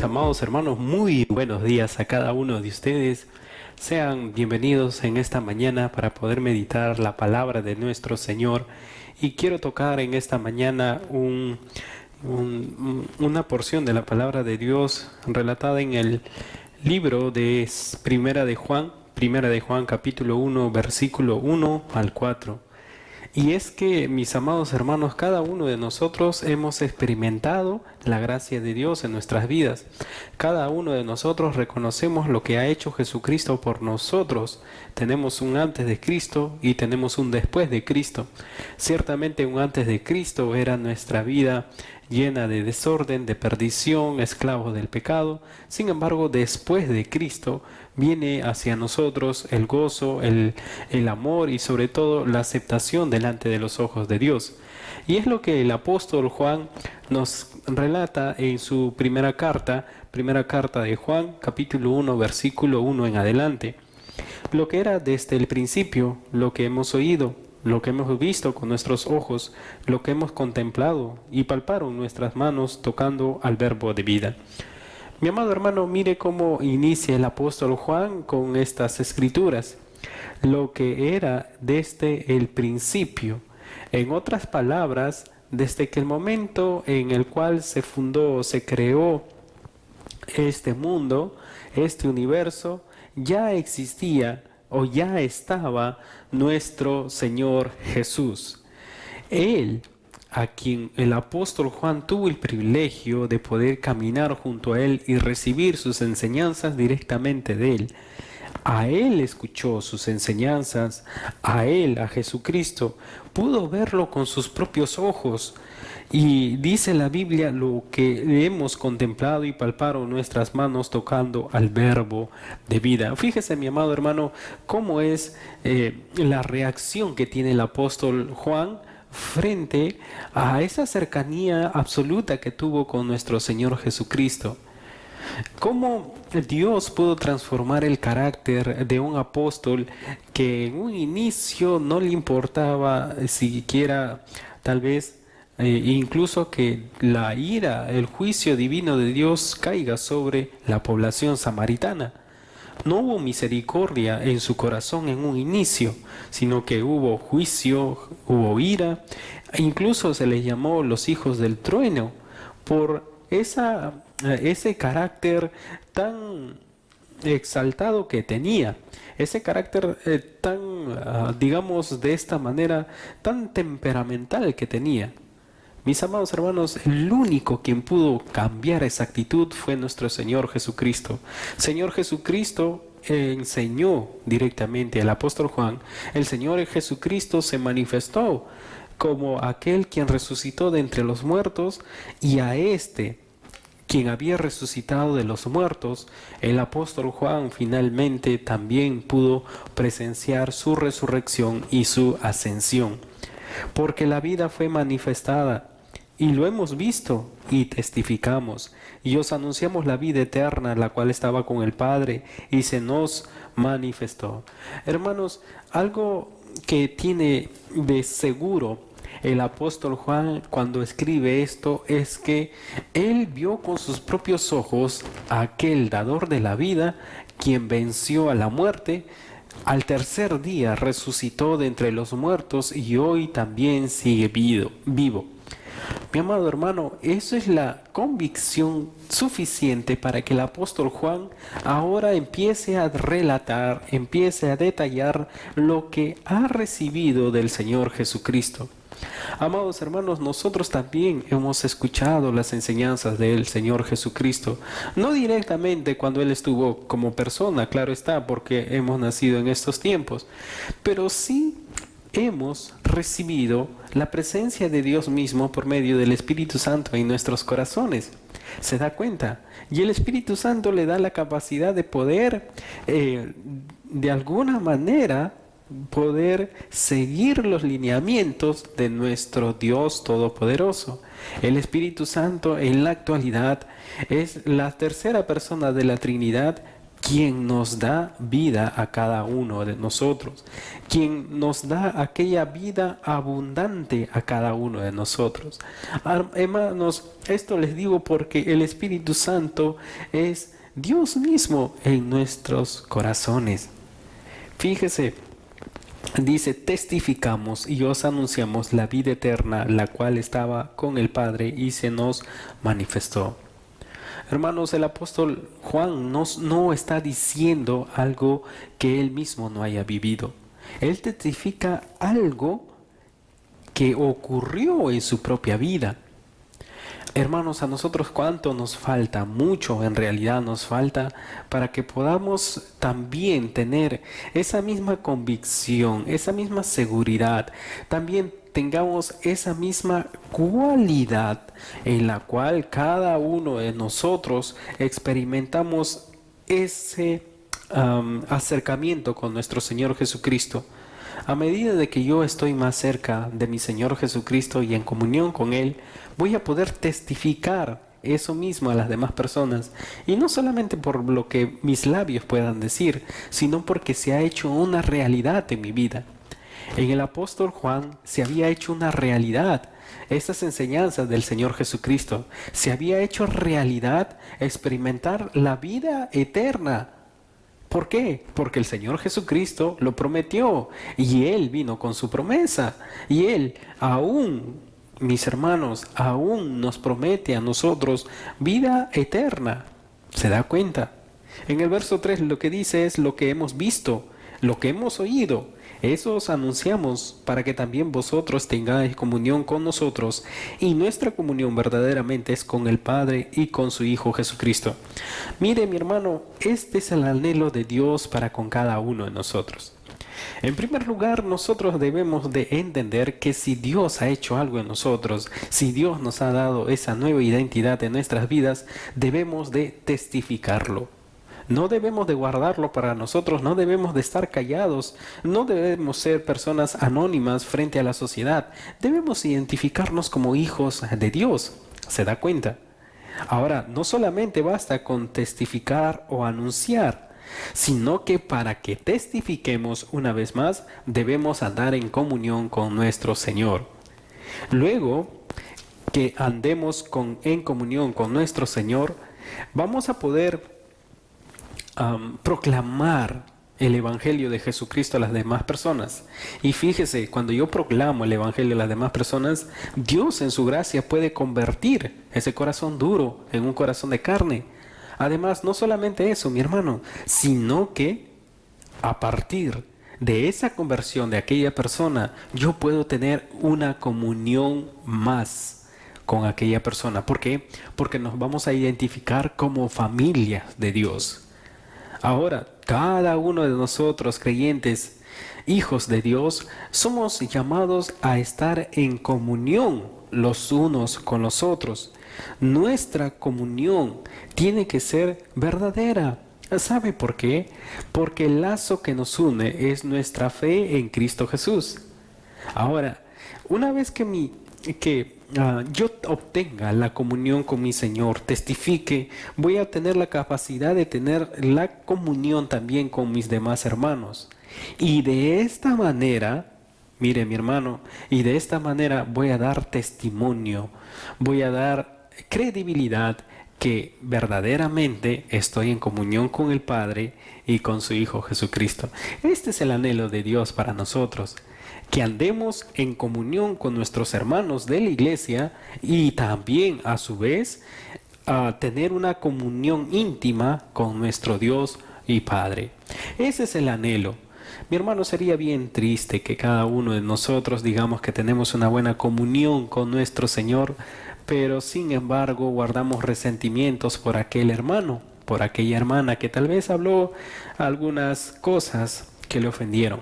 amados hermanos, muy buenos días a cada uno de ustedes. Sean bienvenidos en esta mañana para poder meditar la palabra de nuestro Señor. Y quiero tocar en esta mañana una porción de la palabra de Dios relatada en el libro de Primera de Juan capítulo 1, versículo 1 al 4. Y es que, mis amados hermanos, cada uno de nosotros hemos experimentado la gracia de Dios en nuestras vidas. Cada uno de nosotros reconocemos lo que ha hecho Jesucristo por nosotros. Tenemos un antes de Cristo y tenemos un después de Cristo. Ciertamente un antes de Cristo era nuestra vida llena de desorden, de perdición, esclavos del pecado. Sin embargo, después de Cristo viene hacia nosotros el gozo, el amor y sobre todo la aceptación delante de los ojos de Dios. Y es lo que el apóstol Juan nos relata en su primera carta de Juan, capítulo 1, versículo 1 en adelante. Lo que era desde el principio, lo que hemos oído, lo que hemos visto con nuestros ojos, lo que hemos contemplado y palparon nuestras manos tocando al verbo de vida. Mi amado hermano, mire cómo inicia el apóstol Juan con estas escrituras. Lo que era desde el principio. En otras palabras, desde que el momento en el cual se fundó, se creó este mundo, este universo, ya existía o ya estaba nuestro Señor Jesús. Él, a quien el apóstol Juan tuvo el privilegio de poder caminar junto a él y recibir sus enseñanzas directamente de él. A él escuchó sus enseñanzas, a él, a Jesucristo, pudo verlo con sus propios ojos. Y dice la Biblia lo que hemos contemplado y palparon nuestras manos tocando al verbo de vida. Fíjese, mi amado hermano, cómo es la reacción que tiene el apóstol Juan frente a esa cercanía absoluta que tuvo con nuestro Señor Jesucristo. ¿Cómo Dios pudo transformar el carácter de un apóstol que en un inicio no le importaba siquiera, tal vez, incluso que la ira, el juicio divino de Dios caiga sobre la población samaritana? No hubo misericordia en su corazón en un inicio, sino que hubo juicio, hubo ira, e incluso se les llamó los hijos del trueno por ese carácter tan exaltado que tenía, ese carácter digamos de esta manera, tan temperamental que tenía. Mis amados hermanos, el único quien pudo cambiar esa actitud fue nuestro Señor Jesucristo. Señor Jesucristo enseñó directamente al apóstol Juan. El Señor Jesucristo se manifestó como aquel quien resucitó de entre los muertos, y a este, quien había resucitado de los muertos, el apóstol Juan finalmente también pudo presenciar su resurrección y su ascensión. Porque la vida fue manifestada y lo hemos visto y testificamos, y os anunciamos la vida eterna, la cual estaba con el Padre y se nos manifestó. Hermanos, algo que tiene de seguro el apóstol Juan cuando escribe esto es que él vio con sus propios ojos a aquel dador de la vida, quien venció a la muerte. Al tercer día resucitó de entre los muertos y hoy también sigue vivo. Mi amado hermano, eso es la convicción suficiente para que el apóstol Juan ahora empiece a relatar, empiece a detallar lo que ha recibido del Señor Jesucristo. Amados hermanos, nosotros también hemos escuchado las enseñanzas del Señor Jesucristo, no directamente cuando Él estuvo como persona, claro está, porque hemos nacido en estos tiempos, pero sí hemos recibido la presencia de Dios mismo por medio del Espíritu Santo en nuestros corazones. ¿Se da cuenta? Y el Espíritu Santo le da la capacidad de poder, de alguna manera, poder seguir los lineamientos de nuestro Dios Todopoderoso. El Espíritu Santo en la actualidad es la tercera persona de la Trinidad, quien nos da vida a cada uno de nosotros, quien nos da aquella vida abundante a cada uno de nosotros. Hermanos, esto les digo porque el Espíritu Santo es Dios mismo en nuestros corazones. Fíjese, dice, testificamos y os anunciamos la vida eterna, la cual estaba con el Padre y se nos manifestó. Hermanos, el apóstol Juan no está diciendo algo que él mismo no haya vivido. Él testifica algo que ocurrió en su propia vida. Hermanos, a nosotros cuánto nos falta, mucho en realidad nos falta para que podamos también tener esa misma convicción, esa misma seguridad, también tengamos esa misma cualidad en la cual cada uno de nosotros experimentamos ese acercamiento con nuestro Señor Jesucristo. A medida de que yo estoy más cerca de mi Señor Jesucristo y en comunión con Él, voy a poder testificar eso mismo a las demás personas. Y no solamente por lo que mis labios puedan decir, sino porque se ha hecho una realidad en mi vida. En el apóstol Juan se había hecho una realidad esas enseñanzas del Señor Jesucristo. Se había hecho realidad experimentar la vida eterna. ¿Por qué? Porque el Señor Jesucristo lo prometió y Él vino con su promesa. Y Él aún, mis hermanos, aún nos promete a nosotros vida eterna. ¿Se da cuenta? En el verso 3 lo que dice es lo que hemos visto, lo que hemos oído. Eso os anunciamos para que también vosotros tengáis comunión con nosotros, y nuestra comunión verdaderamente es con el Padre y con su Hijo Jesucristo. Mire, mi hermano, este es el anhelo de Dios para con cada uno de nosotros. En primer lugar, nosotros debemos de entender que si Dios ha hecho algo en nosotros, si Dios nos ha dado esa nueva identidad en nuestras vidas, debemos de testificarlo. No debemos de guardarlo para nosotros, no debemos de estar callados, no debemos ser personas anónimas frente a la sociedad. Debemos identificarnos como hijos de Dios. ¿Se da cuenta? Ahora, no solamente basta con testificar o anunciar, sino que para que testifiquemos una vez más, debemos andar en comunión con nuestro Señor. Luego que andemos en comunión con nuestro Señor, vamos a poder proclamar el Evangelio de Jesucristo a las demás personas. Y fíjese, cuando yo proclamo el Evangelio a las demás personas, Dios en su gracia puede convertir ese corazón duro en un corazón de carne. Además, no solamente eso, mi hermano, sino que a partir de esa conversión de aquella persona, yo puedo tener una comunión más con aquella persona. ¿Por qué? Porque nos vamos a identificar como familia de Dios. Ahora, cada uno de nosotros, creyentes, hijos de Dios, somos llamados a estar en comunión los unos con los otros. Nuestra comunión tiene que ser verdadera. ¿Sabe por qué? Porque el lazo que nos une es nuestra fe en Cristo Jesús. Ahora, una vez que yo obtenga la comunión con mi Señor, testifique, voy a tener la capacidad de tener la comunión también con mis demás hermanos. Y de esta manera, mire mi hermano, y de esta manera voy a dar testimonio, voy a dar credibilidad que verdaderamente estoy en comunión con el Padre y con su Hijo Jesucristo. Este es el anhelo de Dios para nosotros. Que andemos en comunión con nuestros hermanos de la iglesia y también a su vez tener una comunión íntima con nuestro Dios y Padre. Ese es el anhelo. Mi hermano, sería bien triste que cada uno de nosotros digamos que tenemos una buena comunión con nuestro Señor, pero sin embargo guardamos resentimientos por aquel hermano, por aquella hermana que tal vez habló algunas cosas que le ofendieron.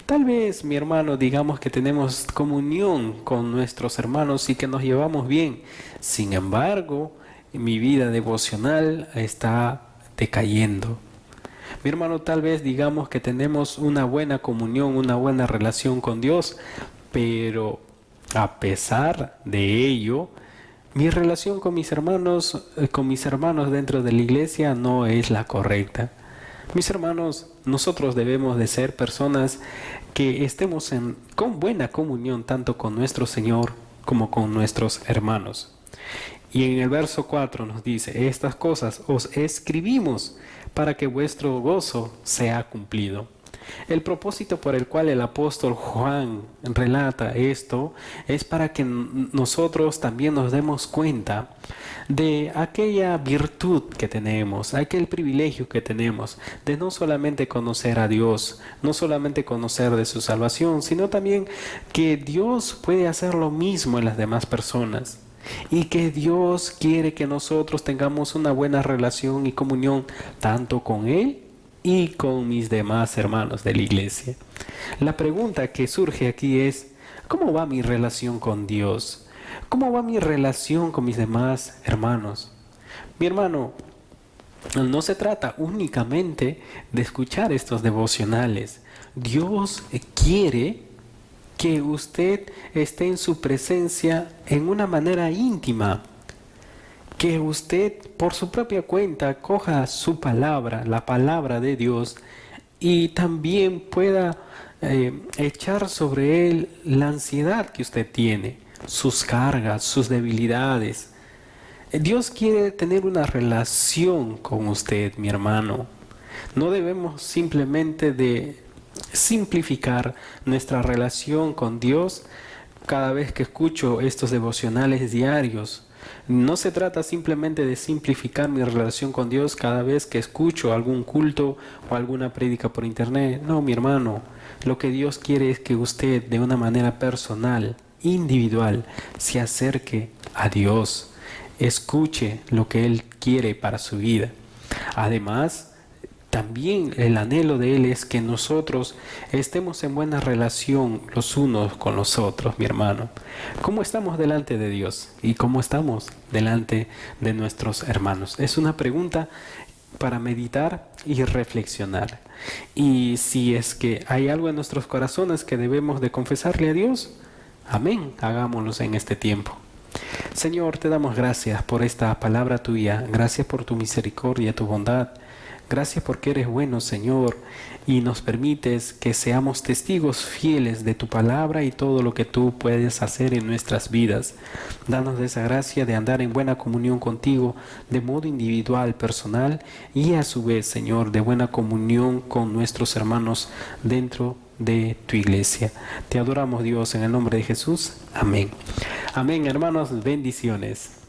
Tal vez, mi hermano, digamos que tenemos comunión con nuestros hermanos y que nos llevamos bien. Sin embargo, mi vida devocional está decayendo. Mi hermano, tal vez digamos que tenemos una buena comunión, una buena relación con Dios, pero a pesar de ello, mi relación con mis hermanos dentro de la iglesia no es la correcta. Mis hermanos, nosotros debemos de ser personas que estemos con buena comunión tanto con nuestro Señor como con nuestros hermanos. Y en el verso 4 nos dice, estas cosas os escribimos para que vuestro gozo sea cumplido. El propósito por el cual el apóstol Juan relata esto es para que nosotros también nos demos cuenta de aquella virtud que tenemos, aquel privilegio que tenemos de no solamente conocer a Dios, no solamente conocer de su salvación, sino también que Dios puede hacer lo mismo en las demás personas. Y que Dios quiere que nosotros tengamos una buena relación y comunión tanto con Él y con mis demás hermanos de la iglesia. La pregunta que surge aquí es, ¿cómo va mi relación con Dios? ¿Cómo va mi relación con mis demás hermanos? Mi hermano, no se trata únicamente de escuchar estos devocionales. Dios quiere que usted esté en su presencia en una manera íntima, que usted por su propia cuenta coja su palabra, la palabra de Dios, y también pueda echar sobre él la ansiedad que usted tiene, sus cargas, sus debilidades. Dios quiere tener una relación con usted, mi hermano. No debemos simplemente de simplificar nuestra relación con Dios cada vez que escucho estos devocionales diarios. No se trata simplemente de simplificar mi relación con Dios cada vez que escucho algún culto o alguna prédica por internet. No, mi hermano, lo que Dios quiere es que usted de una manera personal, individual, se acerque a Dios, escuche lo que Él quiere para su vida. Además, también el anhelo de Él es que nosotros estemos en buena relación los unos con los otros, mi hermano. ¿Cómo estamos delante de Dios? ¿Y cómo estamos delante de nuestros hermanos? Es una pregunta para meditar y reflexionar. Y si es que hay algo en nuestros corazones que debemos de confesarle a Dios, amén, hagámoslo en este tiempo. Señor, te damos gracias por esta palabra tuya, gracias por tu misericordia, tu bondad. Gracias porque eres bueno, Señor, y nos permites que seamos testigos fieles de tu palabra y todo lo que tú puedes hacer en nuestras vidas. Danos esa gracia de andar en buena comunión contigo, de modo individual, personal, y a su vez, Señor, de buena comunión con nuestros hermanos dentro de tu iglesia. Te adoramos, Dios, en el nombre de Jesús. Amén. Amén, hermanos, bendiciones.